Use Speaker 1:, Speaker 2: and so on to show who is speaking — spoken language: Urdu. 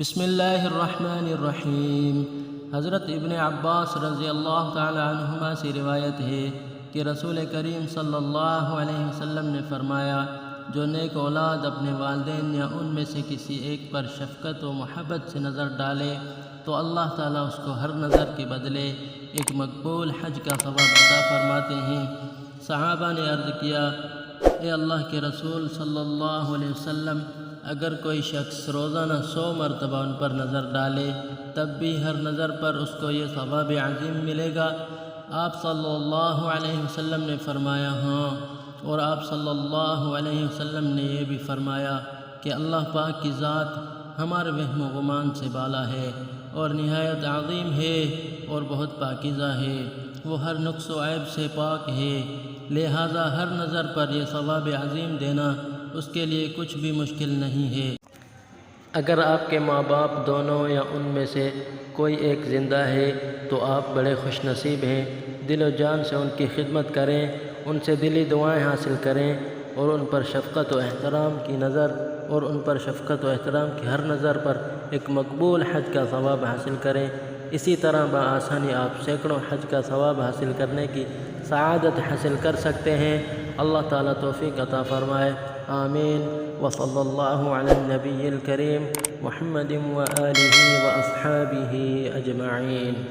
Speaker 1: بسم اللہ الرحمن الرحیم۔ حضرت ابن عباس رضی اللہ تعالی عنہما سے روایت ہے کہ رسول کریم صلی اللہ علیہ وسلم نے فرمایا، جو نیک اولاد اپنے والدین یا ان میں سے کسی ایک پر شفقت و محبت سے نظر ڈالے تو اللہ تعالیٰ اس کو ہر نظر کے بدلے ایک مقبول حج کا ثواب عطا فرماتے ہیں۔ صحابہ نے عرض کیا، اے اللہ کے رسول صلی اللہ علیہ وسلم، اگر کوئی شخص روزانہ 100 مرتبہ ان پر نظر ڈالے تب بھی ہر نظر پر اس کو یہ ثواب عظیم ملے گا؟ آپ صلی اللہ علیہ وسلم نے فرمایا ہاں، اور آپ صلی اللہ علیہ وسلم نے یہ بھی فرمایا کہ اللہ پاک کی ذات ہمارے وہم و گمان سے بالا ہے اور نہایت عظیم ہے اور بہت پاکیزہ ہے، وہ ہر نقص و عیب سے پاک ہے، لہذا ہر نظر پر یہ ثواب عظیم دینا اس کے لیے کچھ بھی مشکل نہیں ہے۔ اگر آپ کے ماں باپ دونوں یا ان میں سے کوئی ایک زندہ ہے تو آپ بڑے خوش نصیب ہیں۔ دل و جان سے ان کی خدمت کریں، ان سے دلی دعائیں حاصل کریں اور ان پر شفقت و احترام کی ہر نظر پر ایک مقبول حج کا ثواب حاصل کریں۔ اسی طرح بآسانی آپ سینکڑوں حج کا ثواب حاصل کرنے کی سعادت حاصل کر سکتے ہیں۔ اللہ تعالیٰ توفیق عطا فرمائے، آمین۔ وصلی اللہ علی النبی الکریم محمد وآلہ واصحابہ اجمعین۔